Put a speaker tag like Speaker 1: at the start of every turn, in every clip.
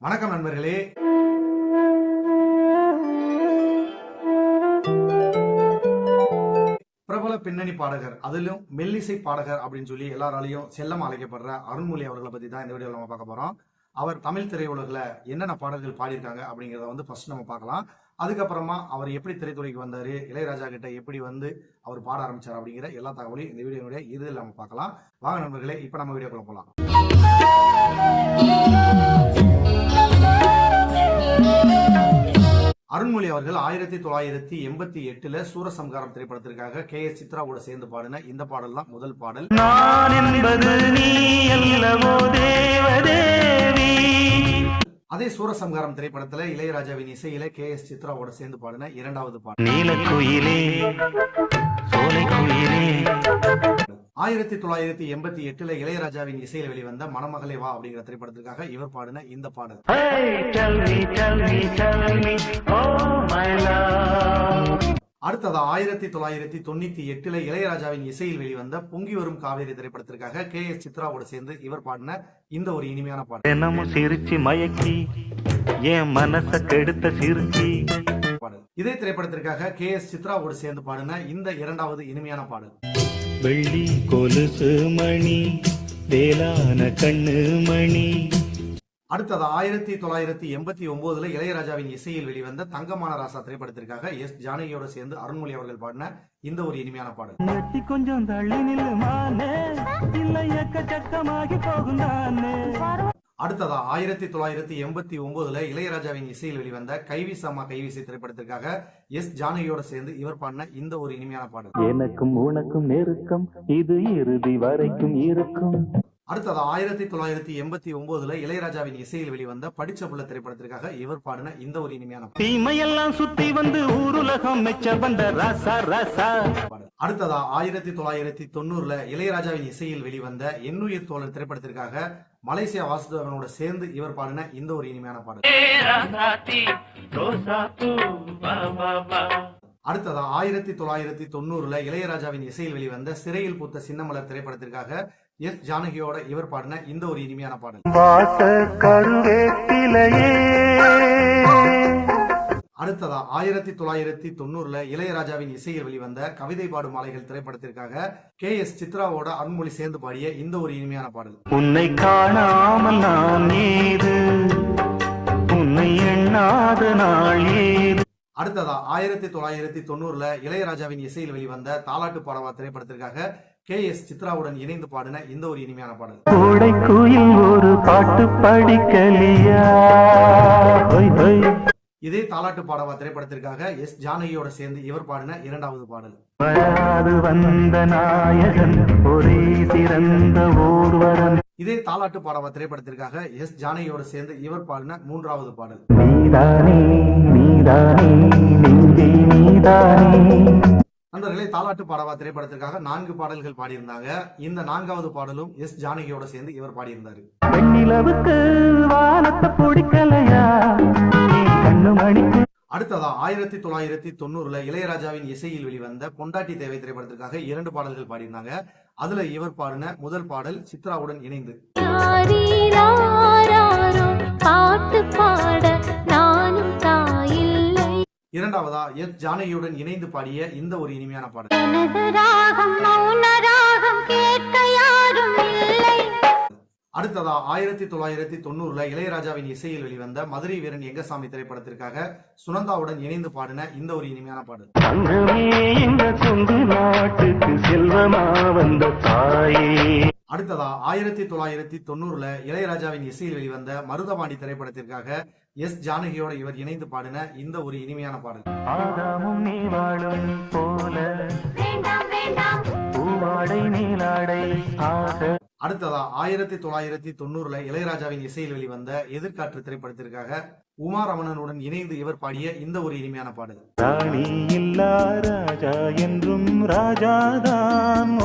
Speaker 1: வணக்கம் நண்பர்களே. பிரபல பின்னணி பாடகர், அதிலும் மெல்லிசை பாடகர் அப்படின்னு சொல்லி எல்லாராலையும் செல்லமா அழைக்கப்படுற அருண்மொழி அவர்களை பத்தி தான் இந்த வீடியோல நம்ம பார்க்க போறோம். அவர் தமிழ் திரையுலகில் என்னென்ன பாடல்கள் பாடியிருக்காங்க அப்படிங்கிறத வந்து ஃபர்ஸ்ட் நம்ம பார்க்கலாம். அதுக்கப்புறமா அவர் எப்படி திரைத்துறைக்கு வந்தாரு, இளையராஜா கிட்ட எப்படி வந்து அவர் பாட ஆரம்பிச்சார் அப்படிங்கிற எல்லா தகவலையும் இந்த வீடியோனுடைய இறுதியில் நம்ம பார்க்கலாம். வாங்க நண்பர்களே, இப்போ நம்ம வீடியோக்குள்ள போகலாம். அருண்மொழி அவர்கள் 1988 சூரசம்ஹாரம் திரைப்படத்திற்காக KS சித்ராவோட சேர்ந்து பாடின இந்த பாடல் தான் முதல் பாடல். அதே சூரசம்ஹாரம் திரைப்படத்துல இளையராஜாவின் இசையில KS சித்ராவோட சேர்ந்து பாடின இரண்டாவது பாடல். 1988 இளையராஜாவின் இசையில் வெளிவந்த மணமகளே வா அப்படிங்கிற திரைப்படத்திற்காக இவர் பாடின இந்த பாடல். அடுத்தது 1998 இளையராஜாவின் இசையில் வெளிவந்த பொங்கி வரும் காவேரி திரைப்படத்திற்காக KS சித்ராவோட சேர்ந்து இவர் பாடின இந்த ஒரு இனிமையான பாடல்.
Speaker 2: சிரிச்சு மயக்கி என் மனச கெடுத்த சிரிச்சி
Speaker 1: பாடல். இதே திரைப்படத்திற்காக KS சித்ராவோடு சேர்ந்து பாடின இந்த இரண்டாவது இனிமையான பாடல்.
Speaker 2: வெள்ளி கொலுசு மணி வேளான கண்ணு மணி.
Speaker 1: அடுத்தது 1989 இளையராஜாவின் இசையில் வெளிவந்த தங்கமான ராசா திரைப்படத்திற்காக S ஜானகியோட சேர்ந்து அருண்மொழி அவர்கள் பாடின இந்த ஒரு இனிமையான பாடல்.
Speaker 2: கொஞ்சம் தள்ளி நில்லுமானே இல்லை எக்கச்சக்கமாகி போகுந்தானே.
Speaker 1: அடுத்ததா 1989 இளையராஜாவின் இசையில் வெளிவந்த கைவிசாமா கைவிசை திரைப்படத்திற்காக S ஜானகியோட சேர்ந்து இவர் பாடின இந்த ஒரு இனிமையான பாடல்.
Speaker 2: எனக்கும் உனக்கும் நெருக்கம் இது இறுதி வரைக்கும் இருக்கும்.
Speaker 1: அடுத்தது 1989 இளையராஜாவின் இசையில் வெளிவந்த படிச்ச புள்ள திரைப்படத்திற்காக இவர் பாடின இந்த ஒரு இனிமையான பாடல்.
Speaker 2: தீமையெல்லாம் சுத்தி வந்து ஊருலகம் மெச்ச வந்த ராசா ராசா.
Speaker 1: அடுத்ததா 1990 இளையராஜாவின் இசையில் வெளிவந்த எண்ணுயிர் தோழர் திரைப்படத்திற்காக மலேசியா வாசுதேவனோட சேர்ந்து இவர் பாடின இந்த ஒரு இனிமையான பாடல். அடுத்ததா 1990 இளையராஜாவின் இசையில் வெளிவந்த சிறையில் பூத்த சின்னமலர் திரைப்படத்திற்காக S ஜானகியோட இவர் பாடின இந்த ஒரு இனிமையான பாடல். அடுத்ததா 1990 இளையராஜாவின் இசையில் வெளிவந்த கவிதை பாடும் மாலைகள் திரைப்படத்திற்காக KS சித்ராவோட அருண்மொழி சேர்ந்து பாடிய இந்த ஒரு இனிமையான பாடல்.
Speaker 2: உன்னை காணாமல் நான் ஏது உன்னை எண்ணாத நாள் ஏது.
Speaker 1: அடுத்ததா 1990 இளையராஜாவின் இசையில் வெளிவந்த தாலாட்டு பாடவா திரைப்படத்திற்காக KS சித்ராவுடன் இணைந்து பாடின இந்த ஒரு இனிமையான பாடல்.
Speaker 2: கோடைக்குயில் ஒரு பாட்டு படிக்கலியா.
Speaker 1: இதே தாலாட்டு பாடவா திரைப்படத்திற்காக S ஜானகியோட சேர்ந்து இவர் பாடின இரண்டாவது பாடல்.
Speaker 2: வராது வந்த நாயகன் ஒரே சிறந்த ஓர்வரன்.
Speaker 1: இதே தாலாட்டு பாடவா திரைப்படத்திற்காக S ஜானகியோட சேர்ந்து இவர் பாடின மூன்றாவது பாடல்.
Speaker 2: நீதானே நீதானே நெஞ்சே நீதானே.
Speaker 1: நண்பர்களே, தாலாட்டு பாடவா திரைப்படத்திற்காக 4 பாடல்கள் பாடியிருந்தாங்க. இந்த 4வது பாடலும் S ஜானகியோட சேர்ந்து இவர் பாடியிருந்தாரு.
Speaker 2: வெண்ணிலவுக்கு வானத்தை பிடிக்கலையா கண்ணு மணிக்கு.
Speaker 1: அடுத்ததா 1990 இளையராஜாவின் இசையில் வெளிவந்த பொண்டாட்டி தேவை திரைப்படத்திற்காக 2 பாடல்கள் பாடியிருந்தாங்க. அதுல இவர் பாடின முதல் பாடல் சித்ராவுடன் இணைந்து. இரண்டாவதா S ஜானகியுடன் இணைந்து பாடிய இந்த ஒரு இனிமையான பாடல். அடுத்ததா 1990 இளையராஜாவின் இசையில் வெளிவந்த மதுரை வீரன் எங்கசாமி திரைப்படத்திற்காக சுனந்தாவுடன் இணைந்து பாடின இந்த ஒரு இனிமையான பாடல். அடுத்ததா 1990 இளையராஜாவின் இசையில் வெளிவந்த மருதபாண்டி திரைப்படத்திற்காக S ஜானகியோட இவர் இணைந்து பாடின இந்த ஒரு இனிமையான பாடல். அடுத்ததா 1990 இளையராஜாவின் இசையில் வெளிவந்த எதிர்காற்று திரைப்படத்திற்காக உமா ரமணனுடன் இணைந்து இவர் பாடிய இந்த ஒரு இனிமையான பாடல்.
Speaker 2: ராணி இல்லா ராஜா என்றும் ராஜாதான்.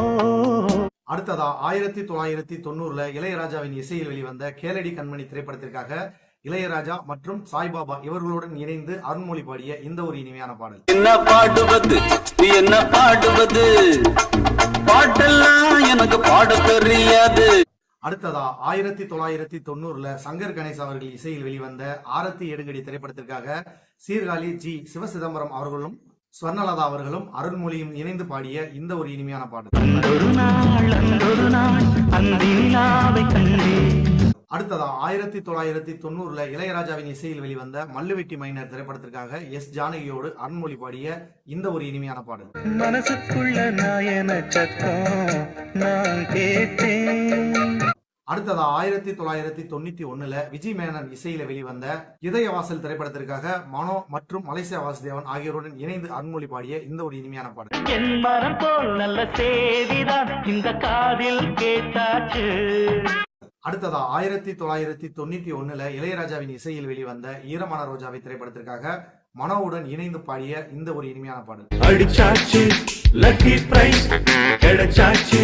Speaker 1: அடுத்ததா 1990 இளையராஜாவின் இசையில் வெளிவந்த கேளடி கண்மணி திரைப்படத்திற்காக இளையராஜா மற்றும் சாய்பாபா இவர்களுடன் இணைந்து அருண்மொழி பாடிய இந்த ஒரு இனிமையான பாடல்.
Speaker 3: என்ன பாடுவது என்ன பாடுவது பாட்டெல்லாம் எனக்கு பாட தெரியாது.
Speaker 1: அடுத்ததா 1990ல சங்கர் கணேஷ் அவர்கள் இசையில் வெளிவந்த ஆரத்தி எடுங்கடி திரைப்படத்திற்காக சீர்காழி ஜி சிவசிதம்பரம் அவர்களும் ஸ்வர்ணலதா அவர்களும் அருள்மொழியும் இணைந்து பாடிய இந்த ஒரு இனிமையான பாடல். அடுத்ததா 1990ல இளையராஜாவின் இசையில் வெளிவந்த மல்லுவெட்டி மைனர் திரைப்படத்திற்காக எஸ் ஜானகியோடு அருண்மொழி பாடிய இந்த ஒரு இனிமையான பாடல்.
Speaker 2: மனசுக்குள்ள நாயன சத்தம் நான் கேட்டேன்.
Speaker 1: அடுத்ததா 1991ல விஜய் மேனன் இசையில வெளிவந்த இதயவாசல் திரைப்படத்திற்காக மனோ மற்றும் மலேசியா வாசுதேவன் ஆகியோருடன் இணைந்து அருண்மொழி பாடிய இந்த ஒரு இனிமையான பாடல்.
Speaker 2: என் மரம் போல் நல்ல செய்திதான் இந்த காதில் கேட்டாச்சு.
Speaker 1: அடுத்ததா 1991ல இளையராஜாவின் இசையில் வெளிவந்த ஈரமான ரோஜாவை திரைப்படத்திற்காக மனோவுடன் இணைந்து பாடிய இந்த ஒரு இனிமையான பாடல்.
Speaker 2: அடிச்சாச்சு லக்கி பிரைஸ் கிடைச்சாச்சு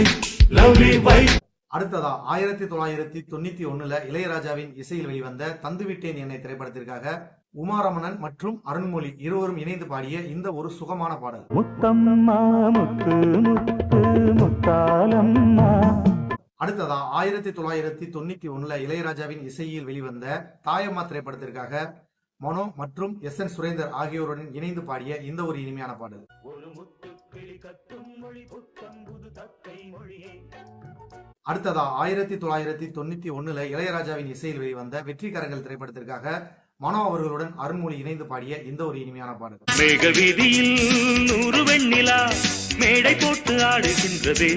Speaker 2: லவ்லி வைஃப்.
Speaker 1: அடுத்ததா 1991ல இளையராஜாவின் இசையில் வெளிவந்த தந்துவிட்டேன் என்னை திரைப்படத்திற்காக உமாரமணன் மற்றும் அருண்மொழி இருவரும் இணைந்து பாடிய இந்த ஒரு சுகமான பாடல்.
Speaker 2: முத்தம்மா முத்து முத்து முத்தாலம்மா.
Speaker 1: அடுத்ததா 1991ல இளையராஜாவின் இசையில் வெளிவந்த தாயம்மா திரைப்படத்திற்காக மனோ மற்றும் எஸ் என் சுரேந்தர் ஆகியோருடன் இணைந்து பாடிய இந்த ஒரு இனிமையான பாடல். அடுத்ததா 1991ல இளையராஜாவின் இசையில் வெளிவந்த வெற்றிக்கரங்கள் திரைப்படத்திற்காக மனோ அவர்களுடன் அருண்மொழி இணைந்து பாடிய இந்த ஒரு இனிமையான பாடல்.
Speaker 2: மேக வீதியில் 100 வெண்ணிலா மேடை போட்டு ஆடுகின்றது.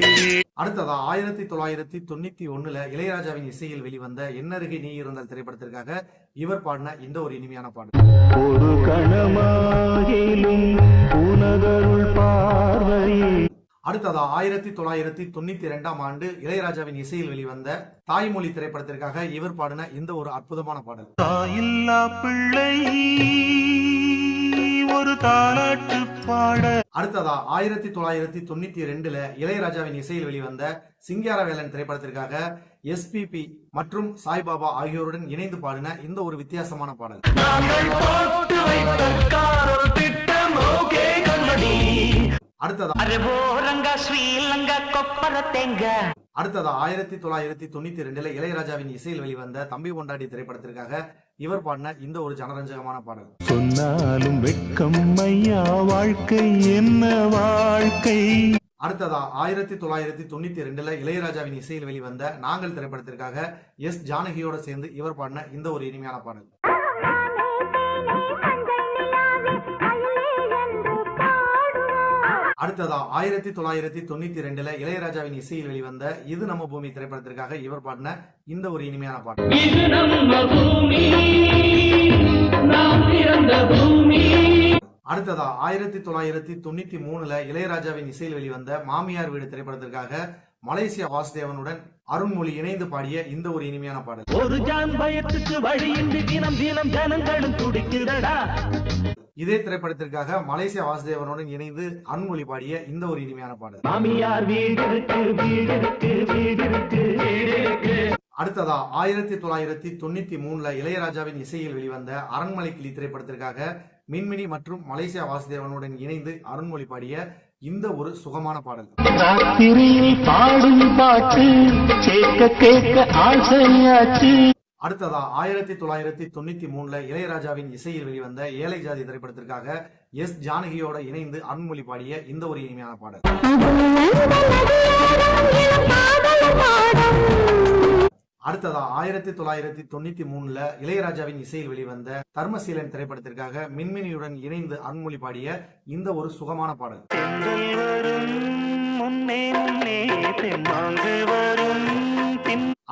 Speaker 1: அடுத்ததா 1991ல இளையராஜாவின் இசையில் வெளிவந்த என்னருகே நீ இருந்தால் திரைப்படத்திற்காக இவர் பாடின இந்த ஒரு இனிமையான பாடல்.
Speaker 2: ஒரு கணமாகிலும் உனதருள் பார்வை.
Speaker 1: அடுத்ததா 1992ஆம் ஆண்டு இளையராஜாவின் இசையில் வெளிவந்த தாய்மொழி திரைப்படத்திற்காக இவர் பாடின இந்த ஒரு அற்புதமான பாடல்.
Speaker 2: தாயில்லா பிள்ளை ஒரு தாலாட்டு பாட.
Speaker 1: அடுத்ததா 1992ல இளையராஜாவின் இசையில் வெளிவந்த சிங்காரவேலன் திரைப்படத்திற்காக எஸ்பிபி மற்றும் சாய்பாபா ஆகியோருடன் இணைந்து பாடின இந்த ஒரு வித்தியாசமான பாடல். அடுத்ததா 1992ல இளையராஜாவின் இசையில் வெளிவந்த தம்பி கொண்டாடி திரைப்படத்திற்காக இவர் பாடின இந்த ஒரு ஜனரஞ்சகமான பாடல்.
Speaker 2: சொன்னாலும் வெட்கம் ஐயா வாழ்க்கை என்ன வாழ்க்கை.
Speaker 1: அடுத்ததா 1992ல இளையராஜாவின் இசையில் வெளிவந்த நாங்கள் திரைப்படத்திற்காக எஸ் ஜானகியோட சேர்ந்து இவர் பாடின இந்த ஒரு இனிமையான பாடல். அடுத்ததா 1992ல இளையராஜாவின் இசையில் வெளிவந்த இது நம்ம பூமி திரைப்படத்திற்காக இவர் பாடின இந்த ஒரு இனிமையான பாடல். அடுத்ததா 1993ல இளையராஜாவின் இசையில் வெளிவந்த மாமியார் வீடு திரைப்படத்திற்காக மலேசியா வாசுதேவனுடன் அருண்மொழி இணைந்து பாடிய இந்த ஒரு இனிமையான பாடல்.
Speaker 2: ஒரு ஜான் பயத்துக்கு வழியின்றி தினம் தினம் ஜனங்களும் துடிக்கிறடா.
Speaker 1: இதே திரைப்படத்திற்காக மலேசியா வாசுதேவனுடன் இணைந்து அருண்மொழி பாடிய இந்த ஒரு இனிமையான பாடல்.
Speaker 2: மாமியார் வீடு இருக்கு வீடு இருக்கு வீடு இருக்கு வீடு இருக்கு.
Speaker 1: அடுத்ததா 1993ல இளையராஜாவின் இசையில் வெளிவந்த அரண்மனை கிளி திரைப்படத்திற்காக மின்மினி மற்றும் மலேசியா வாசுதேவனுடன் இணைந்து அருண்மொழி பாடிய இந்த ஒரு சுகமான பாடல்.
Speaker 2: ராத்திரியில் பாடும் பாட்டு கேட்க கேட்க ஆசையாச்சு.
Speaker 1: அடுத்ததா 1993ல இளையராஜாவின் இசையில் வெளிவந்த ஏழை ஜாதி திரைப்படத்திற்காக எஸ் ஜானகியோட இணைந்து அருண்மொழி பாடிய இந்த ஒரு இனிமையான பாடல். அடுத்ததா 1993ல இளையராஜாவின் இசையில் வெளிவந்த தர்மசீலன் திரைப்படத்திற்காக மின்மினியுடன் இணைந்து அருண்மொழி பாடிய இந்த ஒரு சுகமான பாடல்.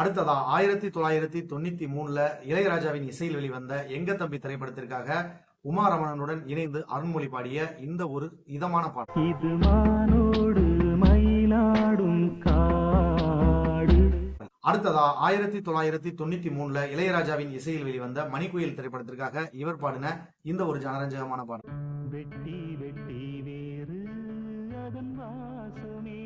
Speaker 1: அடுத்ததா 1993ல இளையராஜாவின் இசையில் வெளிவந்த எங்க தம்பி திரைப்படத்திற்காக உமாரமணனுடன் இணைந்து அருண்மொழி பாடிய இந்த ஒரு இதமான பாடல்.
Speaker 2: இது மானோடு மயிலாடும் காடு.
Speaker 1: அடுத்ததா 1993ல இளையராஜாவின் இசையில் வெளிவந்த மணிக்குயில் திரைப்படத்திற்காக இவர் பாடின இந்த ஒரு ஜனரஞ்சகமான பாடல்.
Speaker 2: வெட்டி வெட்டி வேறு அதன் வாசமே.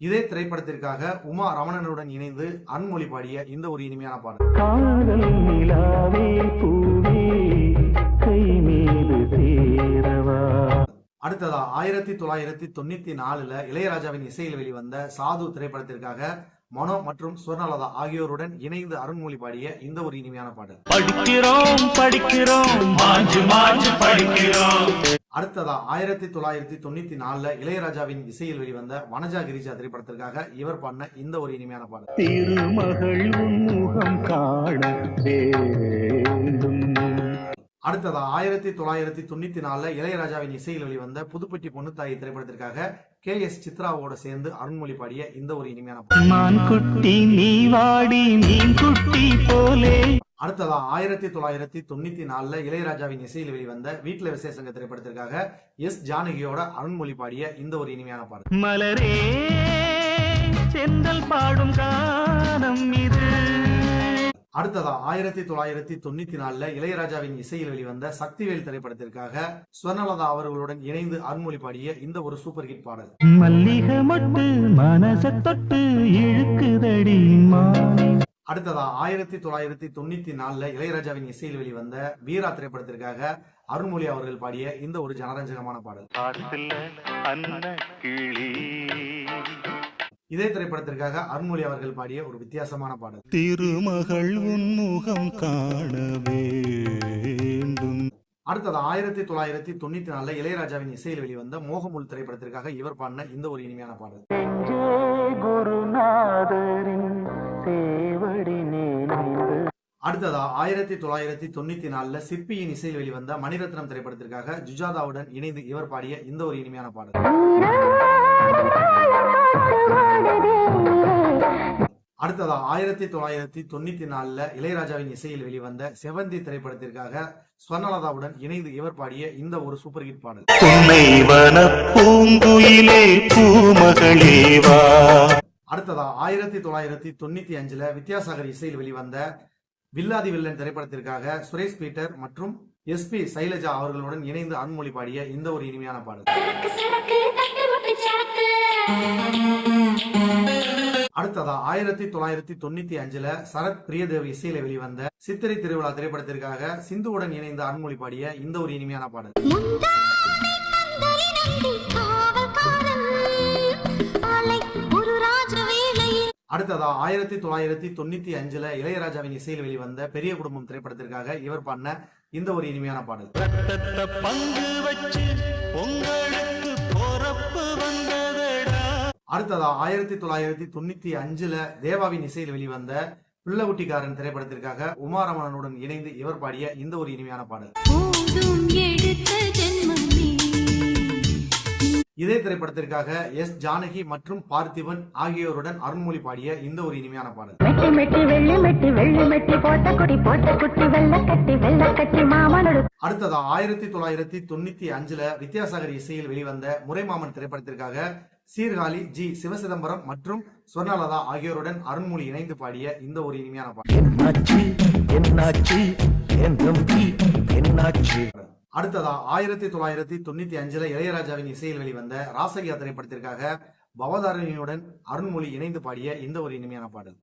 Speaker 1: இதே திரைப்படத்திற்காக உமா ரமணனுடன் இணைந்து அருண்மொழி பாடிய இந்த ஒரு இனிமையான பாடல்.
Speaker 2: காதல் நிலாவே பூவே கை மீது சேரவா.
Speaker 1: அடுத்ததா 1994ல இளையராஜாவின் இசையில் வெளிவந்த சாது திரைப்படத்திற்காக மனோ மற்றும் சுவர்ணலதா ஆகியோருடன் இணைந்து அருண்மொழி பாடிய இந்த ஒரு இனிமையான பாடல்.
Speaker 2: படிக்கிறோம் மாஞ்சு மாஞ்சு படிக்கிறோம்.
Speaker 1: அடுத்ததா 1994 இளையராஜாவின் இசையில் வெளிவந்த வனஜா கிரிஜா திரைப்படத்திற்காக இவர் பாடின இந்த ஒரு இனிமையான பாடல்.
Speaker 2: திருமகள் உன்முகம் காண வேண்டும்.
Speaker 1: அடுத்ததா 1994 இளையராஜாவின் இசையில் வெளிவந்த புதுப்பட்டி பொண்ணுத்தாயி திரைப்படத்திற்காக KS சித்ராவோட சேர்ந்து அருண்மொழி பாடிய இந்த ஒரு இனிமையான பாடல்.
Speaker 2: மான் குட்டி நீ வாடி மீன் குட்டி போலே.
Speaker 1: அடுத்ததா 1994 இளையராஜாவின் இசையில் வெளிவந்த வீட்டுல விசேஷங்க திரைப்படத்திற்காக எஸ் ஜானகியோட அருண்மொழி பாடிய இந்த ஒரு இனிமையான பாடல்.
Speaker 2: மலரே செந்தல் பாடும் கானம் இது.
Speaker 1: அடுத்ததா 1994 இளையராஜாவின் இசையில் வெளிவந்த சக்திவேல் திரைப்படத்திற்காக சுவர்ணலதா அவர்களுடன் இணைந்து அருண்மொழி பாடிய இந்த ஒரு சூப்பர் ஹிட் பாடல்.
Speaker 2: மல்லிகை மொட்டு மனச தொட்டு இழுக்குதடி மானே.
Speaker 1: அடுத்ததா 1994 இளையராஜாவின் இசையில் வெளிவந்த வீரா திரைப்படத்திற்காக அருண்மொழி அவர்கள் பாடிய இந்த ஒரு ஜனரஞ்சகமான பாடல். இதே திரைப்படத்திற்காக அருண்மொழி அவர்கள் பாடிய ஒரு வித்தியாசமான பாடல்.
Speaker 2: திருமகள் உன்முகம் காண வேண்டும்.
Speaker 1: அடுத்தது 1994 இளையராஜாவின் இசையில் வெளிவந்த மோகமுல் திரைப்படத்திற்காக இவர் பாடின இந்த ஒரு இனிமையான பாடல். அடுத்ததா 1994 சிற்பியின் இசையில் வெளிவந்த மணிரத்னம் திரைப்படத்திற்காக ஜுஜாதாவுடன் இணைந்து இவர் பாடிய இந்த ஒரு இனிமையான பாடல். அடுத்ததா 1994 இளையராஜாவின் இசையில் வெளிவந்த செவந்தி திரைப்படத்திற்காக ஸ்வர்ணலதாவுடன் இணைந்து இவர் பாடிய இந்த ஒரு சூப்பர் ஹிட் பாடல். அடுத்ததா 1995 வித்யாசாகர் இசையில் வெளிவந்த வில்லாதி வில்லன் திரைப்படத்திற்காக சுரேஷ் பீட்டர் மற்றும் SP சைலஜா அவர்களுடன் இணைந்து அருண்மொழி பாடிய இந்த ஒரு இனிமையான பாடல். அடுத்ததா 1995 சரத் பிரியதேவ் இசையில வெளிவந்த சித்திரை திருவிழா திரைப்படத்திற்காக சிந்துவுடன் இணைந்து அருண்மொழி பாடிய இந்த ஒரு இனிமையான பாடல். அடுத்ததா 1995 இளையராஜாவின் இசையில் வெளிவந்த பெரிய குடும்பம் திரைப்படத்திற்காக இவர் பாடின இந்த ஒரு இனிமையான பாடல். அடுத்ததா 1995 தேவாவின் இசையில் வெளிவந்த பிள்ளகுட்டிக்காரன் திரைப்படத்திற்காக உமாரமணனுடன் இணைந்து இவர் பாடிய இந்த ஒரு இனிமையான பாடல். இதே திரைப்படத்திற்காக எஸ் ஜானகி மற்றும் பார்த்திபன் ஆகியோருடன் அருண்மொழி பாடிய இந்த ஒரு இனிமையான பாடல். அடுத்ததா 1995 வித்யாசாகர் இசையில் வெளிவந்த முறைமாமன் திரைப்படத்திற்காக சீர்காழி ஜி சிவசிதம்பரம் மற்றும் ஸ்வர்ணலதா ஆகியோருடன் அருண்மொழி இணைந்து பாடிய இந்த ஒரு இனிமையான பாடல். அடுத்ததா 1995 இளையராஜாவின் இசையில் வெளிவந்த ராசகியா திரைப்படத்திற்காக பவதாரணியுடன் அருண்மொழி இணைந்து பாடிய இந்த ஒரு இனிமையான பாடல்.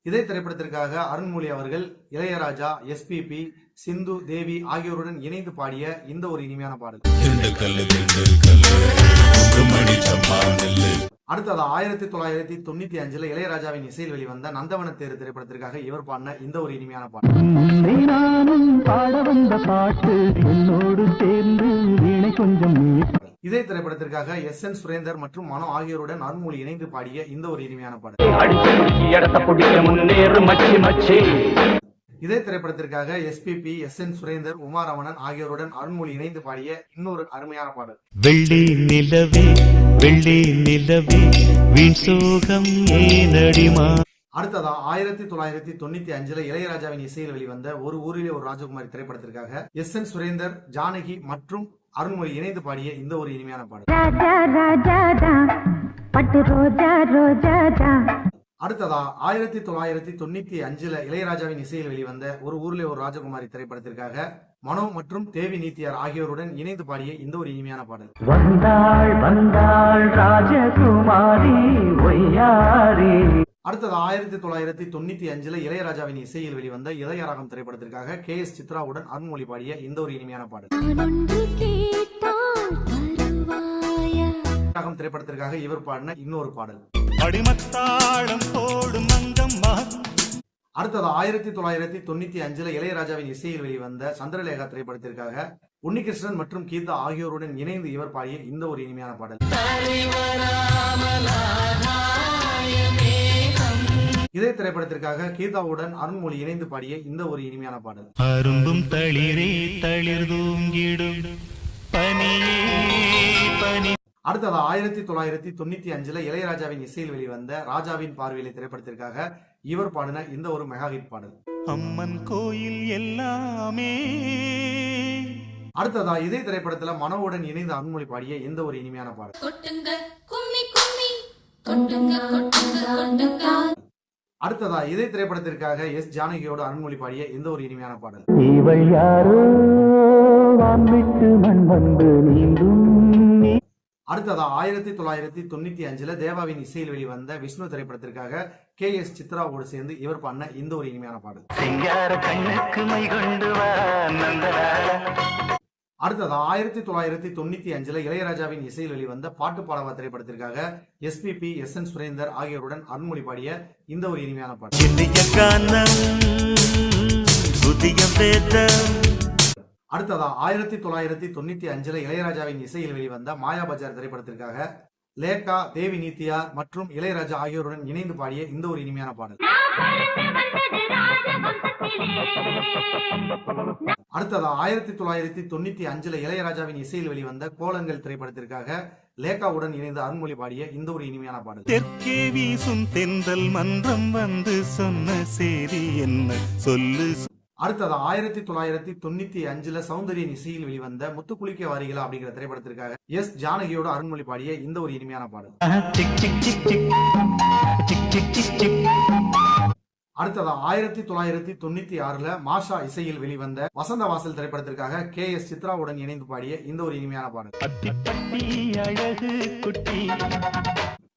Speaker 1: இதே திரைப்படத்திற்காக அருண்மொழி அவர்கள் இளையராஜா, SPP, சிந்து, தேவி ஆகியோருடன் இணைந்து பாடிய இந்த ஒரு இனிமையான பாடல். அடுத்ததா 1995 இளையராஜாவின் இசையில் வெளிவந்த நந்தவன தேரு திரைப்படத்திற்காக இவர் பாடின இந்த ஒரு இனிமையான பாடல். இதே திரைப்படத்திற்காக SN சுரேந்தர் மற்றும் மனோ ஆகியோருடன் அருண்மொழி இணைந்து பாடிய இந்த ஒரு இனிமையான பாடல். இதே திரைப்படத்திற்காக SPP, SN சுரேந்தர், உமாரமணன் ஆகியோருடன் அருண்மொழி இணைந்து பாடிய இன்னொரு அருமையான பாடல்.
Speaker 2: வெள்ளி நிலவே வெள்ளி நிலவே வீண் சோகம் ஏனடிமா.
Speaker 1: அடுத்ததா 1995 இளையராஜாவின் இசையில் வெளிவந்த ஒரு ஊரிலே ஒரு ராஜகுமாரி திரைப்படத்திற்காக SN சுரேந்தர், ஜானகி மற்றும் அருண்மொழி இணைந்து பாடிய இந்த ஒரு இனிமையான பாடல். அடுத்ததா 1995 இளையராஜாவின் இசையில் வெளிவந்த ஒரு ஊரிலே ஒரு ராஜகுமாரி திரைப்படத்திற்காக மனோ மற்றும் தேவி நீத்தியார் ஆகியோருடன் இணைந்து பாடிய இந்த ஒரு இனிமையான பாடல். அடுத்தது 1995 இளையராஜாவின் இசையில் வெளிவந்த இதயராகம் திரைப்படத்திற்காக KS சித்ராவுடன் அருண்மொழி பாடிய இந்த ஒரு இனிமையான பாடல். திரைப்படத்திற்காக இவர் பாடின இன்னொரு பாடல்.
Speaker 4: அடிமத்தாளம் போடும் அங்கம்மா.
Speaker 1: அடுத்தது 1995 இளையராஜாவின் இசையில் வெளிவந்த சந்திரலேகா திரைப்படத்திற்காக உன்னிகிருஷ்ணன் மற்றும் கீதா ஆகியோருடன் இணைந்து இவர் பாடிய இந்த ஒரு இனிமையான பாடல். இதே திரைப்படத்திற்காக கீதாவுடன் அருண்மொழி இணைந்து பாடிய இந்த ஒரு இனிமையான பாடல்.
Speaker 4: அரும்பும் தளிரே தளிர் தூங்கிடும் பனியே பனி.
Speaker 1: அடுத்தது 1995 இளையராஜாவின் இசையில் வெளிவந்த ராஜாவின் பார்வையிலே திரைப்படத்திற்காக இவர் பாடின இந்த ஒரு மெகா ஹிட் பாடல்.
Speaker 4: அம்மன் கோயில் எல்லாமே.
Speaker 1: அடுத்ததா இதே திரைப்படத்துல மனோவுடன் இணைந்து அருண்மொழி பாடிய இந்த ஒரு இனிமையான பாடல். அடுத்ததா இதே திரைப்படத்திற்காக எஸ் ஜானகியோடு அருண்மொழி பாடிய இந்த ஒரு இனிமையான பாடல்.
Speaker 2: இவள் யாரோ வான்விட்டு மண் வந்து நீந்தும்.
Speaker 1: அடுத்ததா 1995 தேவாவின் இசையில் வெளிவந்த விஷ்ணு திரைப்படத்திற்காக KS சித்ராவோடு சேர்ந்து இவர் பாடின இந்த ஒரு இனிமையான பாடல். அடுத்ததா 1995 இளையராஜாவின் இசையில் வெளிவந்த பாட்டு பாடவா திரைப்படத்திற்காக SPP SN சுரேந்தர் ஆகியோருடன் அருண்மொழி பாடிய இந்த ஒரு இனிமையான பாடல். அடுத்ததா 1995 இளையராஜாவின் இசையில் வெளிவந்த மாயா பஜார் திரைப்படத்திற்காக லேகா, தேவி நீத்தியார் மற்றும் இளையராஜா ஆகியோருடன் இணைந்து பாடிய இந்த ஒரு இனிமையான பாடல். அடுத்ததா 1995 இளையராஜாவின் இசையில் வெளிவந்த கோலங்கள் திரைப்படத்திற்காக லேகாவுடன் இணைந்து அருண்மொழி பாடிய இந்த ஒரு இனிமையான பாடல்.
Speaker 4: தெற்கே வீசும் தென்றல் மன்றம் வந்து சொன்ன செய்தி என்ன சொல்லு.
Speaker 1: அடுத்ததா 1995 சௌந்தர்யன் இசையில் வெளிவந்த முத்துக்குளிக்க வாரிகளா அப்படிங்கிற திரைப்படத்திற்காக எஸ் ஜானகியோடு அருண்மொழி பாடிய இந்த ஒரு இனிமையான பாடல். அடுத்ததா 1996 மாஷா இசையில் வெளிவந்த வசந்த வாசல் திரைப்படத்திற்காக KS சித்ராவுடன் இணைந்து பாடிய இந்த ஒரு இனிமையான பாடல்.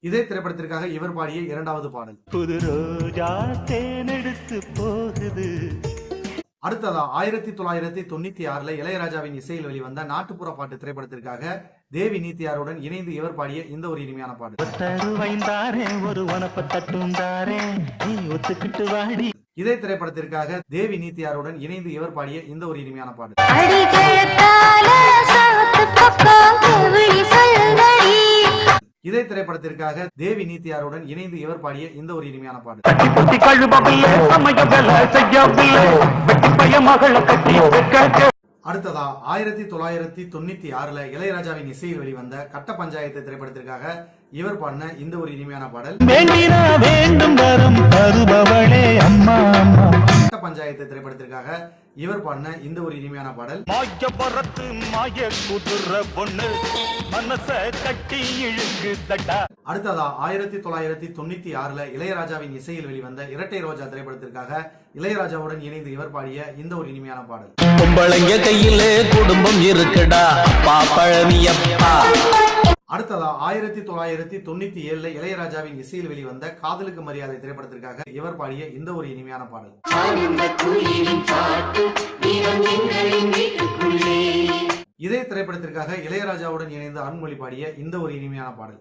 Speaker 1: இதே திரைப்படத்திற்காக இவர் பாடிய இரண்டாவது பாடல்.
Speaker 4: புது ரோஜா தேனெடுத்து போகுது.
Speaker 1: அடுத்ததா 1996 இளையராஜாவின் இசையில் வெளிவந்த நாட்டுப்புற பாட்டு திரைப்படத்திற்காக தேவி நீத்தியாருடன் இணைந்து இவர் பாடிய இந்த ஒரு இனிமையான பாடல். இதே திரைப்படத்திற்காக தேவி நீத்தியாருடன் இணைந்து இவர் பாடிய இந்த ஒரு இனிமையான பாடல். இதே திரைப்படத்திற்காக தேவி நீத்தியாருடன் இணைந்து இவர் பாடிய இந்த ஒரு இனிமையான பாடல். அடுத்ததா 1996 இளையராஜாவின் இசையில் வெளிவந்த கட்ட பஞ்சாயத்து திரைப்படத்திற்காக இவர் பாடின இந்த ஒரு இனிமையான பாடல். கட்ட பஞ்சாயத்து திரைப்படத்திற்காக இவர் பாடின இந்த ஒரு இனிமையான பாடல். அடுத்ததா 1996 இளையராஜாவின் இசையில் வெளிவந்த இரட்டை ரோஜா திரைப்படத்திற்காக இளையராஜாவுடன் இணைந்து இவர் பாடிய இந்த ஒரு இனிமையான பாடல்.
Speaker 3: பொம்பளைங்க கையிலே குடும்பம் இருக்குடா பழனியப்பா.
Speaker 1: அடுத்ததா 1997 இளையராஜாவின் இசையில் வெளிவந்த காதலுக்கு மரியாதை திரைப்படத்திற்காக இவர் பாடிய இந்த ஒரு இனிமையான பாடல். இதே திரைப்படத்திற்காக இளையராஜாவுடன் இணைந்து அருண்மொழி பாடிய இந்த ஒரு இனிமையான பாடல்.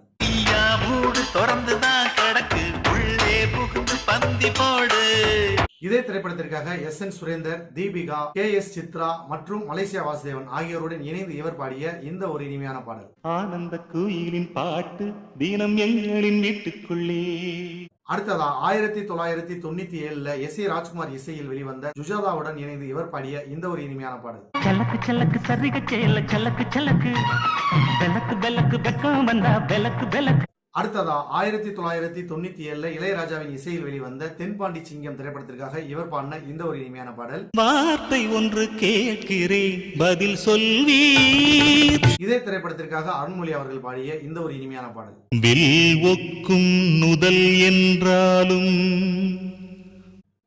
Speaker 1: இதே திரைப்படத்திற்காக SN சுரேந்தர், தீபிகா, KS சித்ரா மற்றும் மலேசியா வாசுதேவன் ஆகியோருடன் இணைந்து இவர் பாடிய இந்த ஒரு இனிமையான பாடல்.
Speaker 4: ஆனந்த கோயிலின் பாட்டு தினம் எங்களின் வீட்டுக்குள்ளே.
Speaker 1: அடுத்ததா 1997 SE ராஜ்குமார் இசையில் வெளிவந்த சுஜாதாவுடன் இணைந்து இவர் பாடிய இந்த ஒரு இனிமையான பாடல்.
Speaker 2: சலக்கு சலக்கு சரிக செயல சலக்கு சலக்கு பெலக்கு பெலக்கு வெக்கம் வந்தா பெலக்கு பெலக்கு.
Speaker 1: அடுத்ததா 1997 இளையராஜாவின் இசையில் வெளிவந்த தென்பாண்டி சிங்கம் திரைப்படத்திற்காக இவர் பாடின இந்த ஒரு இனிமையான பாடல்.
Speaker 4: வார்த்தை ஒன்று கேட்கிறேன் பதில் சொல்வீர்.
Speaker 1: இதே திரைப்படத்திற்காக அருண்மொழி அவர்கள் பாடிய இந்த ஒரு இனிமையான பாடல்.
Speaker 4: வில் ஒக்கும் நுதல் என்றாலும்.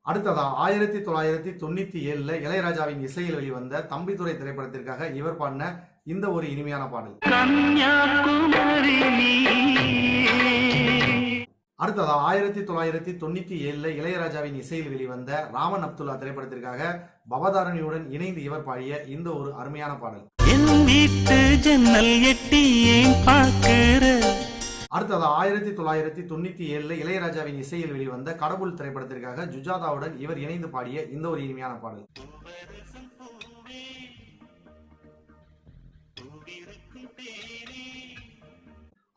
Speaker 1: அடுத்ததா 1997 இளையராஜாவின் இசையில் வெளிவந்த தம்பிதுரை திரைப்படத்திற்காக இவர் பாடின இந்த ஒரு இனிமையான பாடல். அடுத்ததா 1997 இளையராஜாவின் இசையில் வெளிவந்த ராமன் அப்துல்லா திரைப்படத்திற்காக பவதாரணியுடன் இணைந்து இவர் பாடிய இந்த ஒரு அருமையான பாடல்.
Speaker 4: வீட்டு ஜன்னல் எட்டி ஏன் பார்க்கிற?
Speaker 1: அடுத்தது 1997 இளையராஜாவின் இசையில் வெளிவந்த கடவுள் திரைப்படத்திற்காக சுஜாதாவுடன் இவர் இணைந்து பாடிய இந்த ஒரு இனிமையான பாடல்.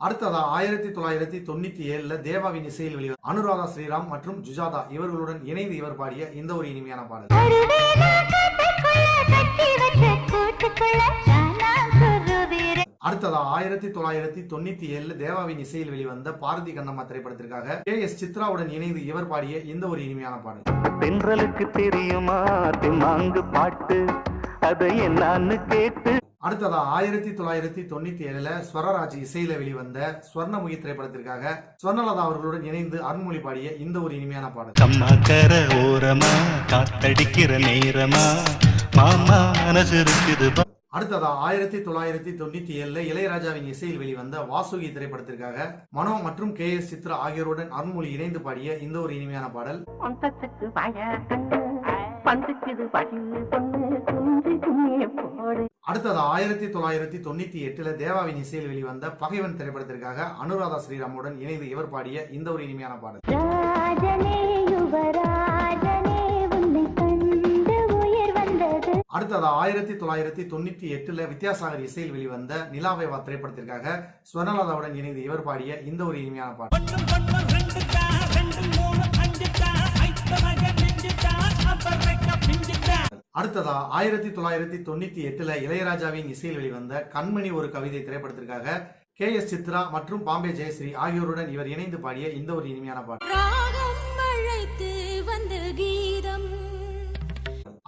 Speaker 1: அடுத்ததா 1997 தேவாவின் இசையில் வெளிவந்த அனுராதா ஸ்ரீராம் மற்றும் சுஜாதா இவர்களுடன் இணைந்து இவர் பாடிய இந்த ஒரு இனிமையான பாடல். அடுத்ததா 1997 தேவாவின் இசையில் வெளிவந்த பாரதி கண்ணம்மா திரைப்படத்திற்காக KS சித்ராவுடன் இணைந்து இவர் பாடிய இந்த ஒரு இனிமையான பாடல்.
Speaker 2: பெண்களுக்கு தெரியுமா திமாங்கு பாட்டு அது என்னன்னு கேட்டு.
Speaker 1: அடுத்ததா 1997 ஸ்வரராஜ் இசையில வெளிவந்த ஸ்வர்ணமுகி திரைப்படத்திற்காக ஸ்வர்ணலதா அவர்களுடன் இணைந்து அருண்மொழி பாடிய இந்த ஒரு இனிமையான பாடல்.
Speaker 4: கம்மா கர ஓரமா காத்தடிக்கிற நேரமா மாமா மனசு இருக்குது.
Speaker 1: அடுத்ததா 1997 இளையராஜாவின் இசையில் வெளிவந்த வாசுகி திரைப்படத்திற்காக மனோ மற்றும் KS சித்ரா ஆகியோருடன் அருண்மொழி இணைந்து பாடிய இந்த ஒரு இனிமையான பாடல். அடுத்ததா 1998 தேவாவின் இசையில் வெளிவந்த பகைவன் திரைப்படத்திற்காக அனுராதா ஸ்ரீராமுடன் இணைந்து இவர் பாடிய இந்த ஒரு இனிமையான பாடல். அடுத்ததா 1998 வித்யாசாகர் இசையில் வெளிவந்த நிலாவை வா திரைப்படத்திற்காக ஸ்வர்ணலதாவுடன் இணைந்து இவர் பாடிய இந்த ஒரு இனிமையான பாடல். அடுத்ததா 1998 இளையராஜாவின் இசையில் வெளிவந்த கண்மணி ஒரு கவிதை திரைப்படத்திற்காக KS சித்ரா மற்றும் பாம்பே ஜெயஸ்ரீ ஆகியோருடன் இவர் இணைந்து பாடிய இந்த ஒரு இனிமையான பாடல்.